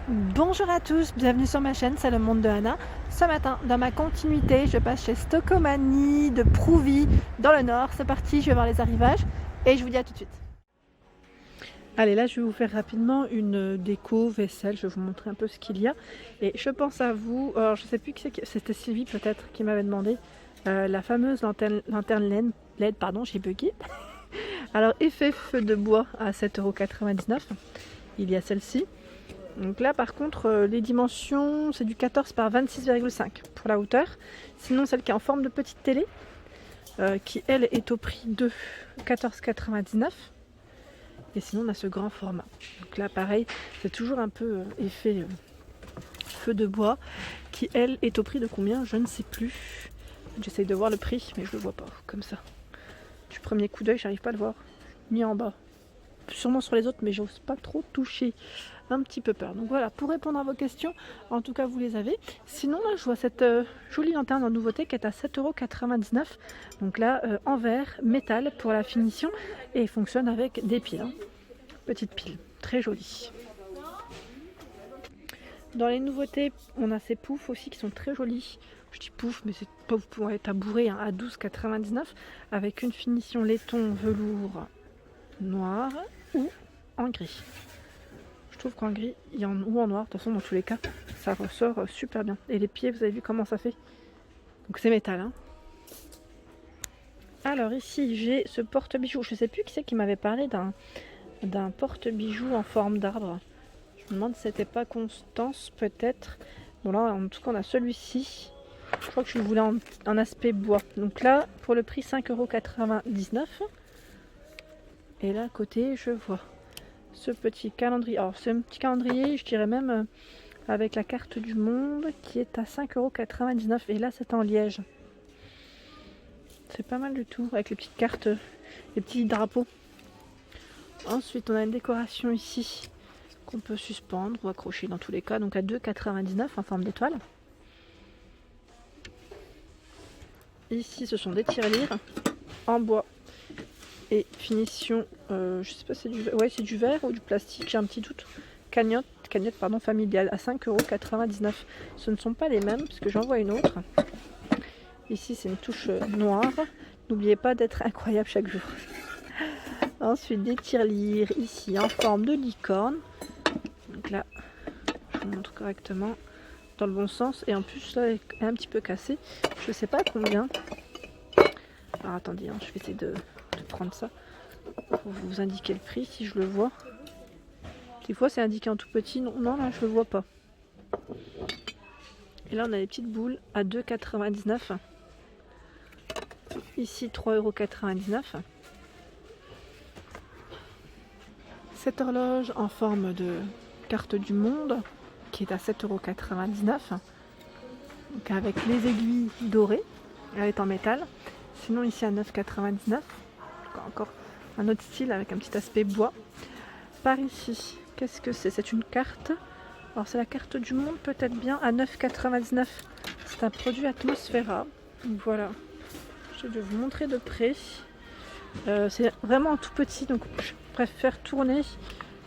Bonjour à tous, bienvenue sur ma chaîne, c'est le monde de Anna. Ce matin, dans ma continuité, je passe chez Stocomanie de Prouvy, dans le nord. C'est parti, je vais voir les arrivages et je vous dis à tout de suite. Allez, là je vais vous faire rapidement une déco vaisselle, je vais vous montrer un peu ce qu'il y a. Et je pense à vous, alors je sais plus qui c'est, c'était Sylvie peut-être qui m'avait demandé la fameuse lanterne LED, pardon, j'ai bugué. Alors effet feu de bois à 7,99 €, il y a celle-ci. Donc là par contre les dimensions c'est du 14 par 26,5 pour la hauteur. Sinon celle qui est en forme de petite télé qui elle est au prix de 14,99 €. Et sinon on a ce grand format. Donc là pareil c'est toujours un peu effet feu de bois qui elle est au prix de combien je ne sais plus. J'essaye de voir le prix mais je le vois pas comme ça. Du premier coup d'œil j'arrive pas à le voir. Ni en bas. Sûrement sur les autres mais j'ose pas trop toucher. Un petit peu peur. Donc voilà, pour répondre à vos questions, en tout cas vous les avez. Sinon là je vois cette jolie lanterne en nouveauté qui est à 7,99 €. Donc là en verre, métal pour la finition et fonctionne avec des piles. Petite pile, très jolie. Dans les nouveautés, on a ces poufs aussi qui sont très jolis. Je dis pouf, mais c'est pas vous pourrez tabouret à 12,99 € avec une finition laiton velours noir ou en gris. Je trouve qu'en gris ou en noir, de toute façon dans tous les cas, ça ressort super bien. Et les pieds, vous avez vu comment ça fait? Donc c'est métal. Hein. Alors ici j'ai ce porte-bijoux. Je sais plus qui c'est qui m'avait parlé d'un porte-bijoux en forme d'arbre. Je me demande si c'était pas Constance peut-être. Bon là en tout cas on a celui-ci. Je crois que je le voulais en aspect bois. Donc là pour le prix 5,99 €. Et là à côté je vois ce petit calendrier. Alors c'est un petit calendrier, je dirais même avec la carte du monde qui est à 5,99 € et là c'est en liège. C'est pas mal du tout avec les petites cartes, les petits drapeaux. Ensuite on a une décoration ici qu'on peut suspendre ou accrocher dans tous les cas, donc à 2,99 € en forme d'étoile. Ici ce sont des tirelires en bois et finition, je sais pas c'est du verre ou du plastique, j'ai un petit doute. Cagnotte pardon, familiale à 5,99 €. Ce ne sont pas les mêmes parce que j'en vois une autre. Ici c'est une touche noire. N'oubliez pas d'être incroyable chaque jour. Ensuite des tirelires ici en forme de licorne. Donc là je vous montre correctement dans le bon sens. Et en plus là elle est un petit peu cassée. Je sais pas combien. Alors attendez, hein, je vais essayer de prendre ça pour vous indiquer le prix si je le vois. Des fois c'est indiqué en tout petit, non là je le vois pas. Et là on a les petites boules à 2,99 €. Ici 3,99 €. Cette horloge en forme de carte du monde qui est à 7,99 €. Donc avec les aiguilles dorées, elle est en métal. Sinon ici à 9,99 €. Encore un autre style avec un petit aspect bois. Par ici, qu'est-ce que c'est? C'est une carte. Alors c'est la carte du monde peut-être bien à 9,99 €. C'est un produit Atmosphera. Donc voilà. Je vais vous montrer de près. C'est vraiment tout petit donc je préfère tourner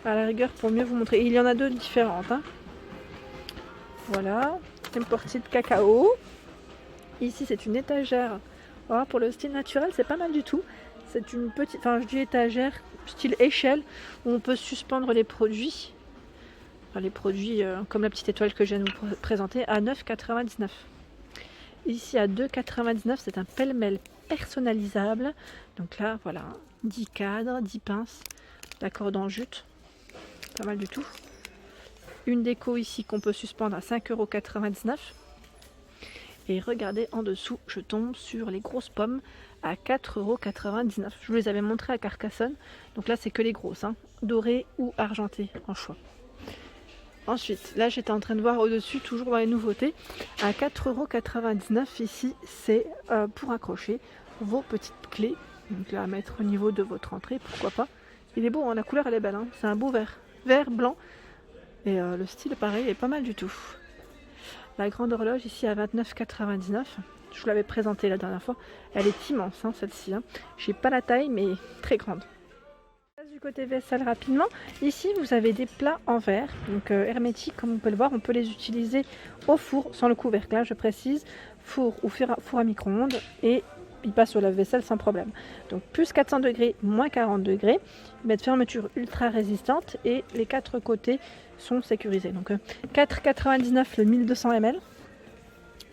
à la rigueur pour mieux vous montrer. Et il y en a deux différentes. Hein. Voilà. Une portée de cacao. Ici c'est une étagère. Voilà, pour le style naturel c'est pas mal du tout. C'est une petite, enfin je dis étagère, style échelle, où on peut suspendre les produits. Enfin, les produits comme la petite étoile que je viens de vous présenter à 9,99 €. Ici à 2,99 €, c'est un pêle-mêle personnalisable. Donc là, voilà, 10 cadres, 10 pinces, la corde en jute, pas mal du tout. Une déco ici qu'on peut suspendre à 5,99 €. Et regardez en dessous, je tombe sur les grosses pommes à 4,99 €. Je vous les avais montrées à Carcassonne. Donc là, c'est que les grosses, hein, dorées ou argentées en choix. Ensuite, là j'étais en train de voir au-dessus, toujours dans les nouveautés, à 4,99 € ici, c'est pour accrocher vos petites clés. Donc là à mettre au niveau de votre entrée, pourquoi pas. Il est beau, hein, la couleur elle est belle, hein. C'est un beau vert, vert, blanc. Et le style pareil est pas mal du tout. La grande horloge ici à 29,99 €. Je vous l'avais présentée la dernière fois. Elle est immense, hein, celle-ci. Hein. J'ai pas la taille mais très grande. Du côté vaisselle rapidement, ici vous avez des plats en verre, donc hermétiques comme on peut le voir, on peut les utiliser au four sans le couvercle, là je précise, four ou four à micro-ondes et ils passent au lave-vaisselle sans problème. Donc plus 400 degrés, moins 40 degrés, ils mettent fermeture ultra résistante et les quatre côtés sont sécurisés. Donc 4,99 le 1200 ml,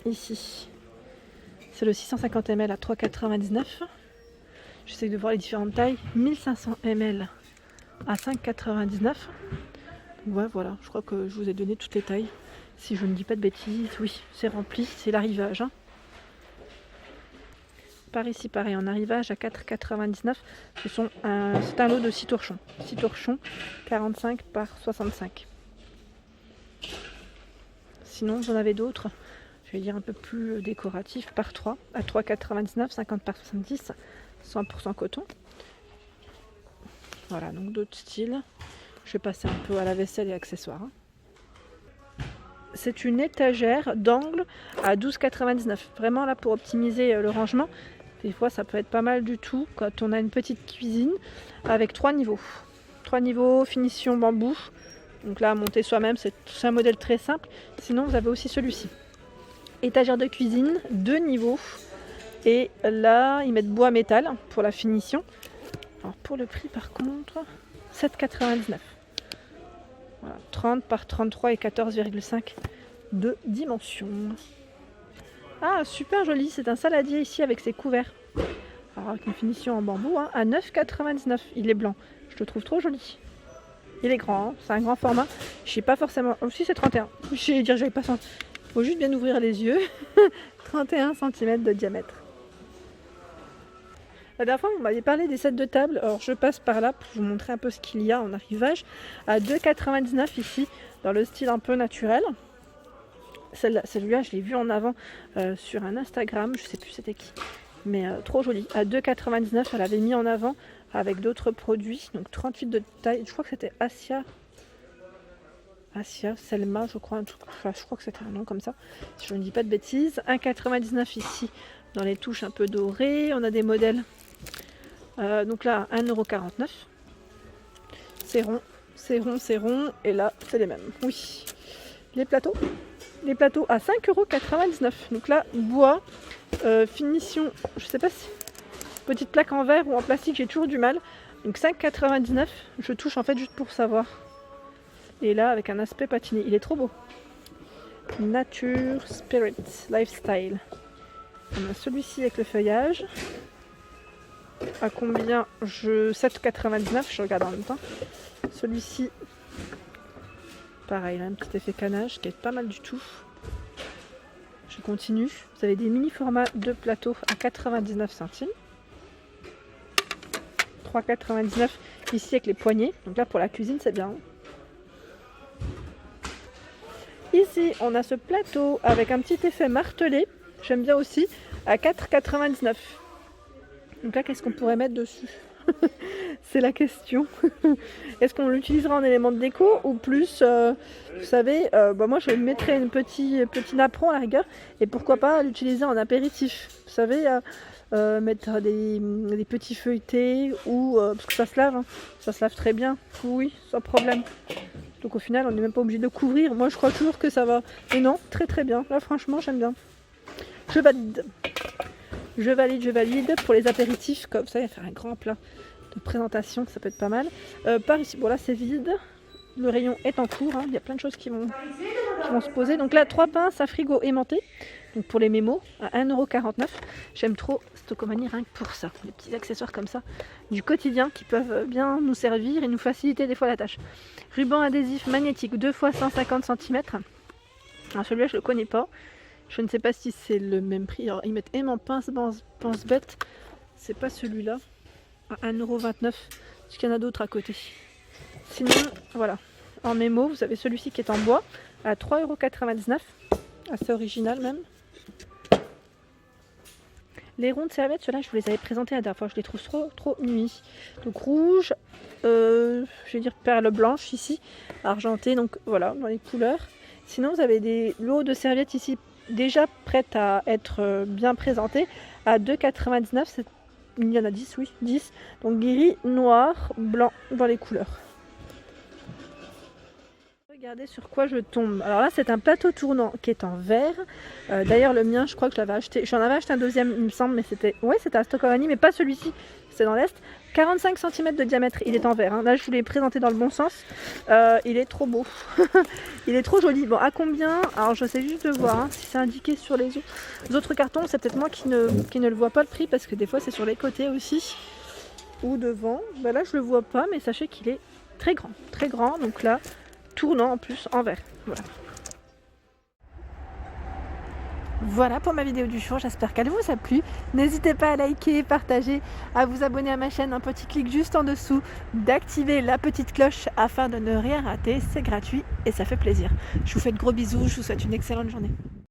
ici c'est le 650 ml à 3,99. J'essaie de voir les différentes tailles. 1500 ml à 5,99. Ouais, voilà, je crois que je vous ai donné toutes les tailles. Si je ne dis pas de bêtises, oui, c'est rempli, c'est l'arrivage. Hein. Par ici, pareil, en arrivage à 4,99. C'est un lot de 6 torchons. 6 torchons, 45 par 65. Sinon, vous en avez d'autres, je vais dire un peu plus décoratifs, par 3, à 3,99, 50 par 70. 100% coton. Voilà, donc d'autres styles. Je vais passer un peu à la vaisselle et accessoires. C'est une étagère d'angle à 12,99. Vraiment là pour optimiser le rangement. Des fois ça peut être pas mal du tout quand on a une petite cuisine avec 3 niveaux. 3 niveaux, finition bambou. Donc là à monter soi-même, c'est un modèle très simple. Sinon vous avez aussi celui-ci. Étagère de cuisine, 2 niveaux. Et là, ils mettent bois métal pour la finition. Alors pour le prix par contre, 7,99. Voilà, 30 par 33 et 14,5 de dimension. Ah, super joli, c'est un saladier ici avec ses couverts. Alors avec une finition en bambou, hein, à 9,99. Il est blanc, je le trouve trop joli. Il est grand, hein, c'est un grand format. Je sais pas forcément... Oh, si c'est 31. Je vais dire, j'avais pas senti. Il faut juste bien ouvrir les yeux. 31 cm de diamètre. La dernière fois, vous m'aviez parlé des sets de table. Alors, je passe par là pour vous montrer un peu ce qu'il y a en arrivage. À 2,99 ici, dans le style un peu naturel. Celui-là, je l'ai vu en avant sur un Instagram. Je sais plus c'était qui. Mais trop joli. À 2,99, elle avait mis en avant avec d'autres produits. Donc 38 de taille. Je crois que c'était Asia, Selma, je crois. Enfin, je crois que c'était un nom comme ça. Si je ne dis pas de bêtises. 1,99 ici, dans les touches un peu dorées. On a des modèles. Donc là, 1,49 €. C'est rond, c'est rond, c'est rond. Et là, c'est les mêmes. Oui. Les plateaux à 5,99 €. Donc là, bois, finition, je sais pas si petite plaque en verre ou en plastique, j'ai toujours du mal. Donc 5,99 €. Je touche en fait juste pour savoir. Et là, avec un aspect patiné. Il est trop beau. Nature Spirit Lifestyle. On a celui-ci avec le feuillage. À combien 7,99 €, je regarde en même temps. Celui-ci, pareil, là, un petit effet canage qui est pas mal du tout. Je continue. Vous avez des mini formats de plateau à 99 centimes. 3,99 € ici avec les poignées. Donc là, pour la cuisine, c'est bien. Ici, on a ce plateau avec un petit effet martelé. J'aime bien aussi, à 4,99 €. Donc là, qu'est-ce qu'on pourrait mettre dessus? C'est la question. Est-ce qu'on l'utilisera en élément de déco ou plus, vous savez, moi je mettrais un petit napperon à la rigueur et pourquoi pas l'utiliser en apéritif. Vous savez, mettre des petits feuilletés ou parce que ça se lave, hein. Ça se lave très bien. Oui, sans problème. Donc au final, on n'est même pas obligé de couvrir. Moi, je crois toujours que ça va. Et non, très très bien. Là, franchement, j'aime bien. Je valide. Je valide pour les apéritifs, comme ça, il va faire un grand plat de présentation, ça peut être pas mal. Par ici, bon là c'est vide, le rayon est en cours, hein. Il y a plein de choses qui vont se poser. Donc là, 3 pinces à frigo aimanté, donc pour les mémos, à 1,49 €. J'aime trop Stocomanie rien que pour ça, des petits accessoires comme ça, du quotidien qui peuvent bien nous servir et nous faciliter des fois la tâche. Ruban adhésif magnétique, 2 fois 150 cm. Alors celui-là, je le connais pas. Je ne sais pas si c'est le même prix. Alors, ils mettent aimant pince bête. C'est pas celui-là. À 1,29 €. Parce qu'il y en a d'autres à côté. Sinon, voilà. En mémo, vous avez celui-ci qui est en bois. À 3,99 €. Assez original même. Les ronds de serviettes, ceux-là, je vous les avais présentés la dernière fois. Je les trouve trop mimi. Donc rouge. Je vais dire perle blanche ici. Argenté. Donc voilà, dans les couleurs. Sinon, vous avez des lots de serviettes ici. Déjà prête à être bien présentée à 2,99 €. il y en a 10, oui, 10. Donc gris, noir, blanc dans les couleurs. Regardez sur quoi je tombe. Alors là, c'est un plateau tournant qui est en verre. D'ailleurs, le mien, je crois que je l'avais acheté. J'en avais acheté un deuxième, il me semble, mais c'était à Stockholm, mais pas celui-ci. C'est dans l'Est. 45 cm de diamètre, il est en verre. Hein. Là, je vous l'ai présenté dans le bon sens. Il est trop beau. Il est trop joli. Bon, à combien? Alors, j'essaie juste de voir hein, si c'est indiqué sur les autres cartons. C'est peut-être moi qui ne le vois pas le prix parce que des fois, c'est sur les côtés aussi ou devant. Ben là, je le vois pas, mais sachez qu'il est très grand. Très grand. Donc là, tournant en plus en verre. Voilà pour ma vidéo du jour, j'espère qu'elle vous a plu. N'hésitez pas à liker, partager, à vous abonner à ma chaîne, un petit clic juste en dessous, d'activer la petite cloche afin de ne rien rater, c'est gratuit et ça fait plaisir. Je vous fais de gros bisous, je vous souhaite une excellente journée.